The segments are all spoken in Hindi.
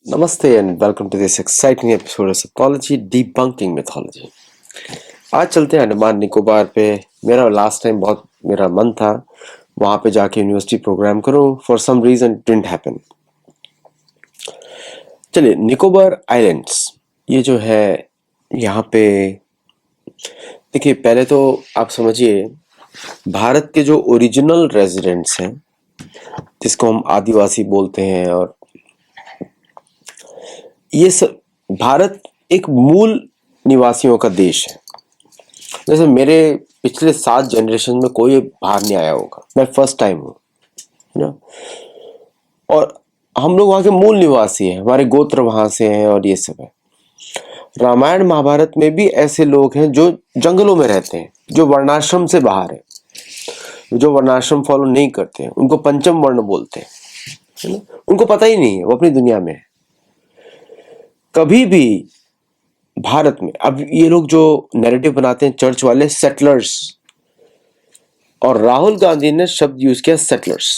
Namaste and welcome to this exciting episode of Psychology Debunking Mythology। आज चलते हैं अंडमान निकोबार पे। मेरा लास्ट टाइम बहुत मेरा मन था वहां पे जाके यूनिवर्सिटी प्रोग्राम करूं, for some reason it didn't happen. चलिए, निकोबार आइलैंड्स ये जो है यहाँ पे देखिए, पहले तो आप समझिए भारत के जो ओरिजिनल रेजिडेंट्स हैं जिसको हम आदिवासी बोलते हैं, और ये सब भारत एक मूल निवासियों का देश है। जैसे मेरे पिछले 7 जनरेशन में कोई बाहर नहीं आया होगा, मैं फर्स्ट टाइम हूँ ना। और हम लोग वहाँ के मूल निवासी हैं, हमारे गोत्र वहाँ से हैं और ये सब है। रामायण महाभारत में भी ऐसे लोग हैं जो जंगलों में रहते हैं, जो वर्णाश्रम से बाहर है, जो वर्णाश्रम फॉलो नहीं करते हैं, उनको पंचम वर्ण बोलते हैं, है ना। उनको पता ही नहीं है, वो अपनी दुनिया में है। कभी भी भारत में अब ये लोग जो नैरेटिव बनाते हैं चर्च वाले, सेटलर्स, और राहुल गांधी ने शब्द यूज किया सेटलर्स।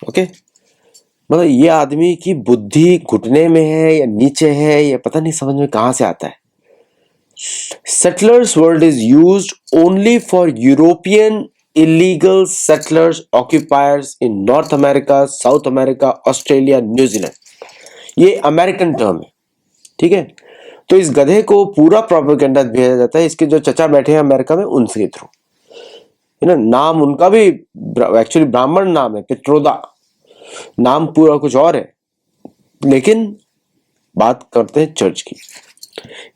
ओके, मतलब ये आदमी की बुद्धि घुटने में है या नीचे है, या पता नहीं समझ में कहां से आता है। Settlers word is used only for European illegal settlers occupiers in North America, South America, Australia, New Zealand. ये अमेरिकन टर्म है, ठीक है। तो इस गधे को पूरा प्रोपेगेंडा भेजा जाता है इसके जो चचा बैठे हैं अमेरिका में, उनके थ्रू, है ना। नाम उनका भी एक्चुअली ब्राह्मण नाम है, पित्रोदा, नाम पूरा कुछ और है, लेकिन बात करते हैं चर्च की।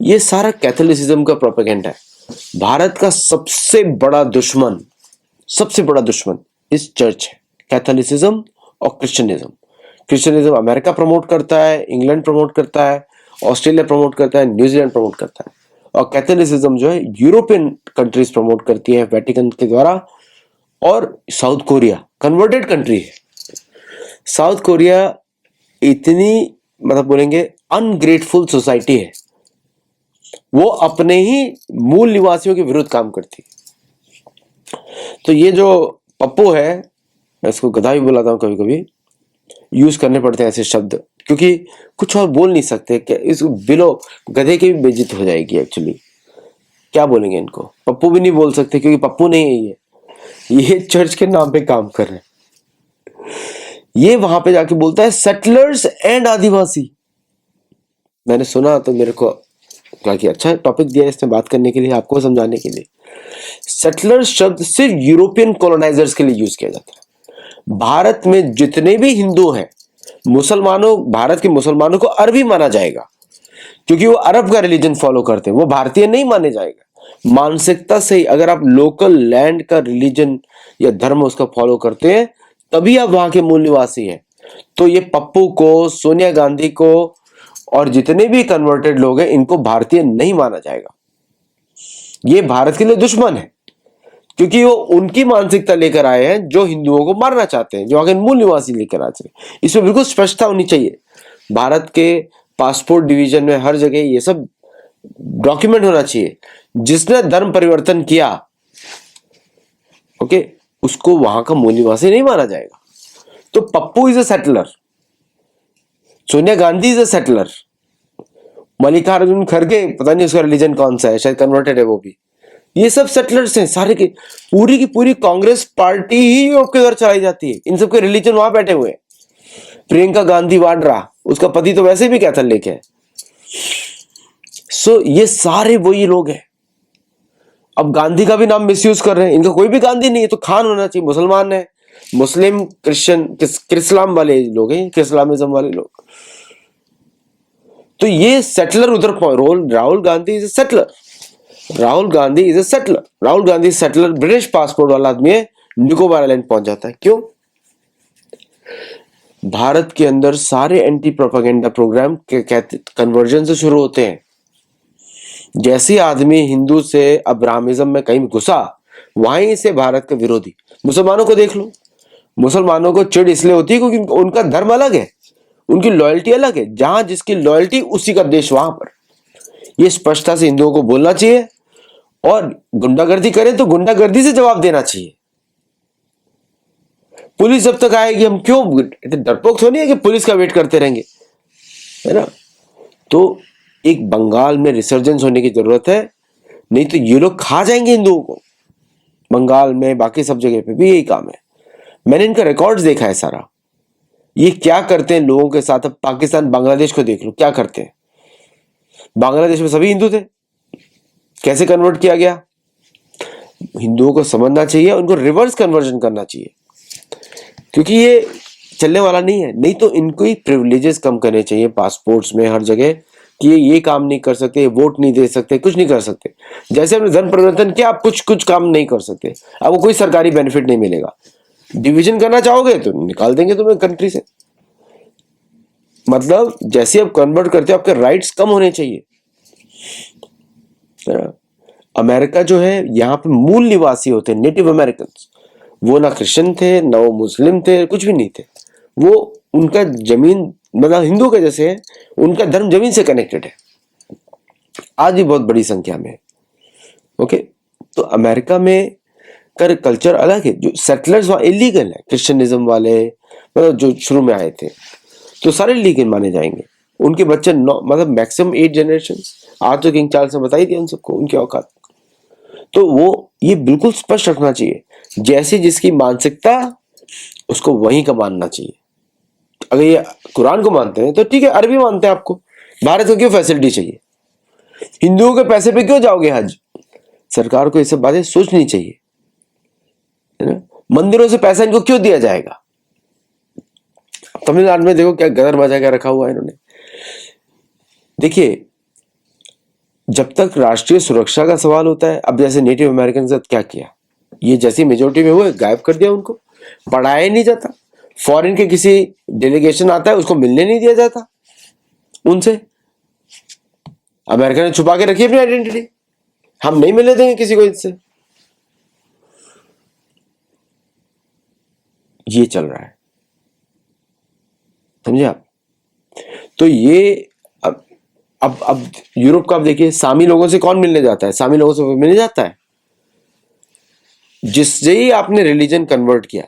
ये सारा कैथोलिसिज्म का प्रोपेगेंडा है। भारत का सबसे बड़ा दुश्मन इस चर्च है, कैथोलिसिज्म और क्रिश्चियनिज्म। क्रिश्चियनिज्म अमेरिका प्रमोट करता है, इंग्लैंड प्रमोट करता है, ऑस्ट्रेलिया प्रमोट करता है, न्यूजीलैंड प्रमोट करता है। और कैथोलिसिज्म जो है यूरोपियन कंट्रीज प्रमोट करती है वेटिकन के द्वारा। और साउथ कोरिया कन्वर्टेड कंट्री है। साउथ कोरिया इतनी, मतलब बोलेंगे, अनग्रेटफुल सोसाइटी है, वो अपने ही मूल निवासियों के विरुद्ध काम करती है। तो ये जो पप्पू है, मैं इसको गधा भी बुलाता हूं, कभी कभी यूज करने पड़ते हैं ऐसे शब्द, क्योंकि कुछ और बोल नहीं सकते। क्या इसको बिलो, गधे की भी बेइज्जती हो जाएगी एक्चुअली। क्या बोलेंगे इनको, पप्पू भी नहीं बोल सकते क्योंकि पप्पू नहीं है ये चर्च के नाम पे काम कर रहे हैं। ये वहां पे जाके बोलता है सेटलर्स एंड आदिवासी। मैंने सुना तो मेरे को क्या कि अच्छा टॉपिक दिया इसने बात करने के लिए, आपको समझाने के लिए। सेटलर्स शब्द सिर्फ यूरोपियन कॉलोनाइजर्स के लिए यूज किया जाता है। भारत में जितने भी हिंदू हैं, मुसलमानों, भारत के मुसलमानों को अरबी माना जाएगा क्योंकि वो अरब का रिलीजन फॉलो करते हैं, वो भारतीय नहीं माने जाएगा। मानसिकता से ही अगर आप लोकल लैंड का रिलीजन या धर्म उसका फॉलो करते हैं, तभी आप वहां के मूल निवासी हैं। तो ये पप्पू को, सोनिया गांधी को और जितने भी कन्वर्टेड लोग हैं, इनको भारतीय नहीं माना जाएगा। ये भारत के लिए दुश्मन है क्योंकि वो उनकी मानसिकता लेकर आए हैं जो हिंदुओं को मारना चाहते हैं, जो आगे मूल निवासी लेकर आते हैं। इसमें बिल्कुल स्पष्टता होनी चाहिए। भारत के पासपोर्ट डिवीजन में हर जगह ये सब डॉक्यूमेंट होना चाहिए। जिसने धर्म परिवर्तन किया, ओके, उसको वहां का मूल निवासी नहीं माना जाएगा। तो Pappu is a settler, Sonia Gandhi is a settler, Mallikarjun खड़गे पता नहीं उसका रिलीजन कौन सा है, शायद कन्वर्टेड है वो भी। ये सब सेटलर्स हैं सारे के। पूरी की पूरी कांग्रेस पार्टी ही यूरोप के घर चलाई जाती है। इन सबके रिलीजन वहां बैठे हुए हैं। प्रियंका गांधी वाड्रा, उसका पति तो वैसे भी कैथोलिक है। सो ये सारे वही लोग हैं। अब गांधी का भी नाम मिसयूज कर रहे हैं। इनका कोई भी गांधी नहीं है, तो खान होना चाहिए। मुसलमान है, मुस्लिम, क्रिश्चियन, क्रिस्लाम वाले लोग हैं, क्रिस्लामिज्म वाले लोग। तो ये सेटलर उधर role, Rahul Gandhi is a settler. Rahul Gandhi is a settler. Rahul Gandhi settler, British passport वाला आदमी है, निकोबार आइलैंड पहुंच जाता है। क्यों? भारत के अंदर सारे एंटी प्रोपेगेंडा प्रोग्राम कन्वर्जन से शुरू होते हैं। जैसे आदमी हिंदू से अब ब्राह्मणिज्म में कहीं घुसा, वहीं से भारत का विरोधी। मुसलमानों को देख लो, मुसलमानों को चिढ़ इसलिए होती है क्योंकि उनका धर्म अलग है, उनकी लॉयल्टी अलग है। जहां जिसकी लॉयल्टी उसी का देश वहां पर। ये स्पष्टता से हिंदुओं को बोलना चाहिए, और गुंडागर्दी करें तो गुंडागर्दी से जवाब देना चाहिए। पुलिस जब तक आएगी, हम क्यों डरपोक थोड़ी है कि पुलिस का वेट करते रहेंगे, है ना। तो एक बंगाल में रिसर्जेंस होने की जरूरत है, नहीं तो ये लोग खा जाएंगे हिंदुओं को। बंगाल में, बाकी सब जगह पे भी यही काम है। मैंने इनका रिकॉर्ड्स देखा है सारा, ये क्या करते हैं लोगों के साथ। अब पाकिस्तान, बांग्लादेश को देख लो, क्या करते हैं। बांग्लादेश में सभी हिंदू थे, कैसे कन्वर्ट किया गया। हिंदुओं को समझना चाहिए, उनको रिवर्स कन्वर्जन करना चाहिए, क्योंकि ये चलने वाला नहीं है। नहीं तो इनको ही प्रिविलेजेस कम करने चाहिए पासपोर्ट्स में, हर जगह, कि ये काम नहीं कर सकते, वोट नहीं दे सकते, कुछ नहीं कर सकते। जैसे हमने धन परिवर्तन किया, आप कुछ काम नहीं कर सकते, आपको कोई सरकारी बेनिफिट नहीं मिलेगा। डिवीजन करना चाहोगे तो निकाल देंगे तुम्हें कंट्री से। मतलब जैसे आप कन्वर्ट करते हो, आपके राइट्स कम होने चाहिए। अमेरिका जो है, यहाँ पे मूल निवासी होते हैं नेटिव अमेरिकन, वो ना क्रिश्चियन थे, ना वो मुस्लिम थे, कुछ भी नहीं थे। वो, उनका जमीन मतलब हिंदू के जैसे है, उनका धर्म जमीन से कनेक्टेड है, आज भी बहुत बड़ी संख्या में। ओके, तो अमेरिका में कर कल्चर अलग है। जो सेटलर्स वहाँ इलीगल है, क्रिश्चियनिज्म वाले, मतलब जो शुरू में आए थे, तो सारे लीगल माने जाएंगे। उनके बच्चे मतलब मैक्सिमम 8 जनरेशन। आज तो किंग चार्ल्स ने बताई थी उन सबको उनकी औकात। तो वो ये बिल्कुल स्पष्ट रखना चाहिए, जैसी जिसकी मानसिकता उसको वहीं का मानना चाहिए। अगर ये कुरान को मानते हैं तो ठीक है, अरबी मानते हैं आपको, भारत को क्यों फैसिलिटी चाहिए? हिंदुओं के पैसे पे क्यों जाओगे हज? सरकार को ये सब बातें सोचनी चाहिए, है ना। मंदिरों से पैसा इनको क्यों दिया जाएगा? तमिलनाडु में देखो क्या गदर मचा के रखा हुआ है इन्होंने। देखिए, जब तक राष्ट्रीय सुरक्षा का सवाल होता है, अब जैसे नेटिव अमेरिकन के साथ क्या किया, ये जैसी मेजोरिटी में हुए गायब कर दिया उनको, पढ़ाया ही नहीं जाता। फॉरेन के किसी डेलीगेशन आता है, उसको मिलने नहीं दिया जाता उनसे। अमेरिका ने छुपा के रखी अपनी आइडेंटिटी, हम नहीं मिलने देंगे किसी को इससे। ये चल रहा है, समझे आप। तो ये अब यूरोप का आप देखिए, सामी लोगों से कौन मिलने जाता है? सामी लोगों से मिलने जाता है। जिससे ही आपने रिलीजन कन्वर्ट किया,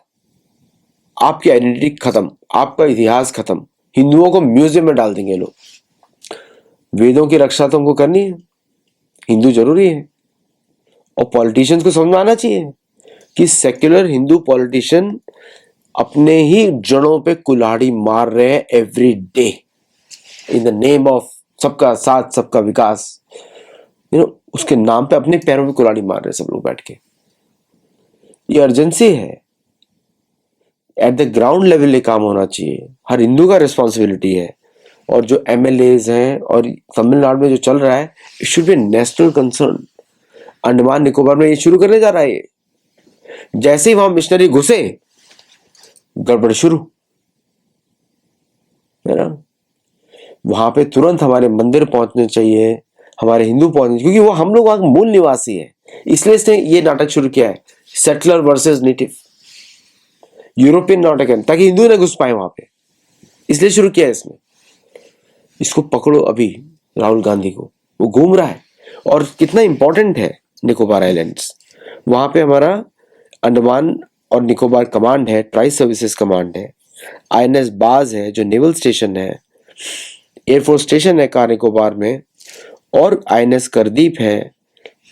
आपकी आइडेंटिटी खत्म, आपका इतिहास खत्म। हिंदुओं को म्यूजियम में डाल देंगे लोग। वेदों की रक्षा तो हमको करनी है, हिंदू जरूरी है। और पॉलिटिशियंस को समझ में आना चाहिए कि सेक्युलर हिंदू पॉलिटिशियन अपने ही जड़ों पे कुल्हाड़ी मार रहे हैं every day, in the name of सबका साथ सबका विकास। उसके नाम पे अपने पैरों पे कुल्हाड़ी मार रहे हैं सब लोग बैठ के। ये अर्जेंसी है, एट द ग्राउंड लेवल ये काम होना चाहिए, हर हिंदू का रिस्पॉन्सिबिलिटी है। और जो एमएलएज हैं, और तमिलनाडु में जो चल रहा है, it should be national concern. Andaman Nicobar में ये शुरू करने जा रहा है। जैसे ही वहां मिशनरी घुसे, गड़बड़ शुरू, है ना। वहां पे तुरंत हमारे मंदिर पहुंचने चाहिए, हमारे हिंदू पहुंचने, क्योंकि वो हम लोग वहां मूल निवासी है। इसलिए इसने ये नाटक शुरू किया है, सेटलर वर्सेस नेटिव, यूरोपियन नाटक है, ताकि हिंदू ना घुस पाए वहां पे, इसलिए शुरू किया है इसने। इसको पकड़ो अभी, राहुल गांधी को, वो घूम रहा है। और कितना इंपॉर्टेंट है निकोबार आइलैंड्स, वहां पे हमारा अंडमान और निकोबार कमांड है, ट्राई सर्विसेज कमांड है, आईएनएस बाज है जो नेवल स्टेशन है, एयरफोर्स स्टेशन है कार निकोबार में, और आईएनएस करदीप है।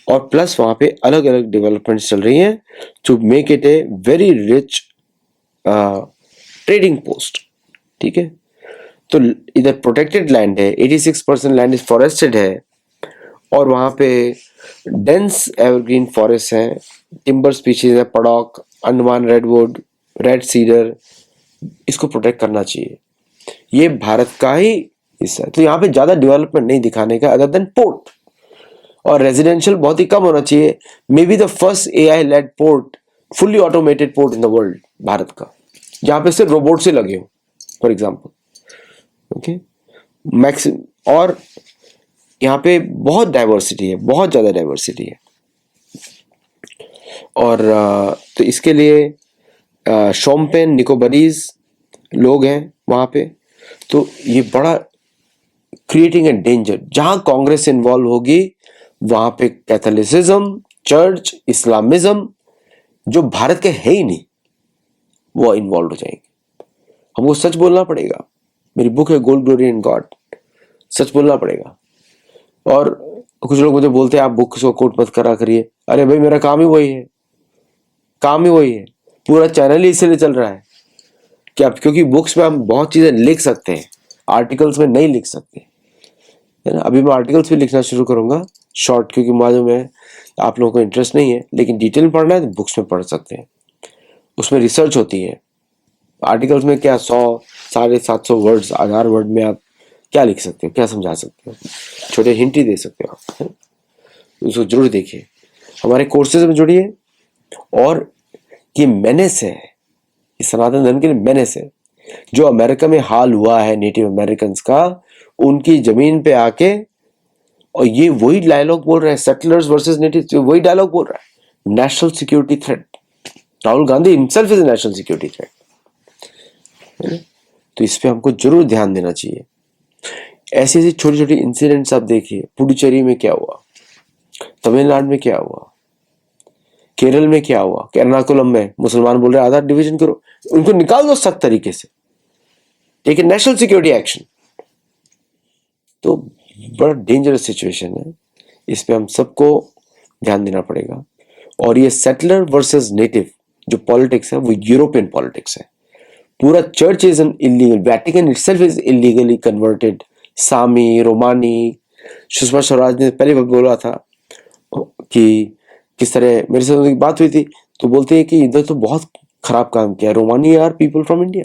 और प्लस वहां पे अलग अलग डेवलपमेंट्स चल रही हैं to make it a very rich trading post. ठीक है, तो इधर प्रोटेक्टेड लैंड है, 86% लैंड इज फॉरेस्टेड है, और वहां पे डेंस एवरग्रीन फॉरेस्ट है, टिम्बर स्पीशीज है, पड़ॉक, अंडमान रेडवुड, रेड सीडर, इसको प्रोटेक्ट करना चाहिए। ये भारत का ही हिस्सा है। तो यहाँ पे ज्यादा डेवलपमेंट नहीं दिखाने का, अदर देन पोर्ट और रेजिडेंशियल बहुत ही कम होना चाहिए। May be the first AI led port, fully automated port in the world, Bharat का, जहां पे सिर्फ रोबोट से लगे हो, फॉर एग्जाम्पल। ओके, मैक्सिमम, और यहाँ पे बहुत डाइवर्सिटी है, बहुत ज्यादा डाइवर्सिटी है। और तो इसके लिए शोम्पेन निकोबारीज लोग हैं वहां पे। तो ये बड़ा क्रिएटिंग ए डेंजर। जहां कांग्रेस इन्वॉल्व होगी, वहां पे कैथोलिसिज्म, चर्च, इस्लामिज्म, जो भारत के है ही नहीं, वो इन्वॉल्व हो जाएंगे। हमको सच बोलना पड़ेगा। मेरी बुक है गोल्ड, ग्लोरी एंड गॉड, सच बोलना पड़ेगा। और कुछ लोग मुझे बोलते हैं आप बुक्स को कोट मत करा करिए। अरे भाई मेरा काम ही वही है, काम ही वही है, पूरा चैनल ही इसीलिए चल रहा है कि अब क्योंकि बुक्स में हम बहुत चीजें लिख सकते हैं, आर्टिकल्स में नहीं लिख सकते, है ना। अभी मैं आर्टिकल्स भी लिखना शुरू करूंगा शॉर्ट, क्योंकि मालूम है आप लोगों को इंटरेस्ट नहीं है, लेकिन डिटेल में पढ़ना है तो बुक्स में पढ़ सकते हैं, उसमें रिसर्च होती है। आर्टिकल्स में क्या 100 750 वर्ड्स 1000 वर्ड में आप क्या लिख सकते हो, क्या समझा सकते हो, छोटे हिंट ही दे सकते हो आप, है? उसको जरूर देखिए, हमारे कोर्सेज में जुड़िए। और ये मेनेस है, ये सनातन धर्म के लिए मेनेस है। जो अमेरिका में हाल हुआ है नेटिव अमेरिकन का, उनकी जमीन पे आके, और ये वही डायलॉग बोल रहे हैं, सेटलर्स वर्सेस नेटिव, वही डायलॉग बोल रहा है, national security threat. Rahul Gandhi himself is national security threat. तो इस पे हमको जरूर ध्यान देना चाहिए। ऐसी ऐसी छोटी छोटी इंसिडेंट्स आप देखिए, पुडुचेरी में क्या हुआ, तमिलनाडु में क्या हुआ, केरल में क्या हुआ, एर्नाकुलम में मुसलमान बोल रहे आधार डिवीजन करो, उनको निकाल दो सख्त तरीके से, take a national security action. तो बड़ा डेंजरस सिचुएशन है, इस पे हम सबको ध्यान देना पड़ेगा। और ये सेटलर वर्सेस नेटिव जो पॉलिटिक्स है वो यूरोपियन पॉलिटिक्स है। पूरा church is an illegal, Vatican itself is illegally converted. Sami, Romani, Sushma Swaraj ने पहले बोला था कि किस तरह, मेरे साथ उनकी बात हुई थी तो बोलते हैं कि इधर तो बहुत खराब काम किया, Romani are people from India,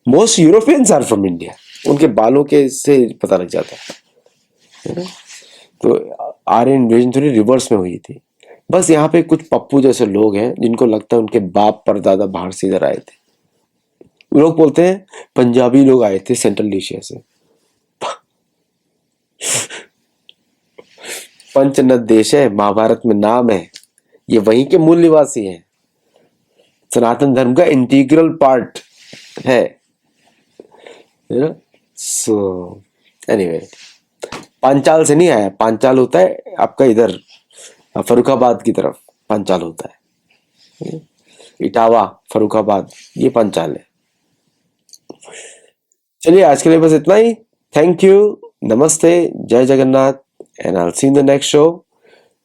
most Europeans are from India, उनके बालों के से पता लग जाता है ना। तो आर्यन इन्वेजन थोड़ी रिवर्स में हुई थी, बस यहाँ पे कुछ पप्पू जैसे लोग हैं जिनको लगता है उनके बाप परदादा बाहर से इधर आए थे। लोग बोलते हैं पंजाबी लोग आए थे सेंट्रल एशिया से। पंचनद देश है, महाभारत में नाम है, ये वहीं के मूल निवासी हैं, सनातन धर्म का इंटीग्रल पार्ट है ना। सो एनीवे, पांचाल से नहीं आया, पांचाल होता है आपका इधर फरुखाबाद की तरफ, पांचाल होता है, इटावा फरुखाबाद, ये पांचाल है। चलिए आज के लिए बस इतना ही। थैंक यू, नमस्ते, जय Jagannath, and I will see in the next show.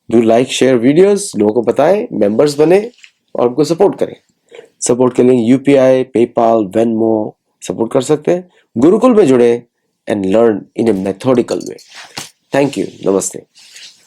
Do like share videos, लोगों को बताएं, मेंबर्स बने और हमको सपोर्ट करें। सपोर्ट के लिए यूपीआई, पेपाल, वेनमो सपोर्ट कर सकते हैं। गुरुकुल में जुड़े and learn in A methodical way. Thank you, नमस्ते।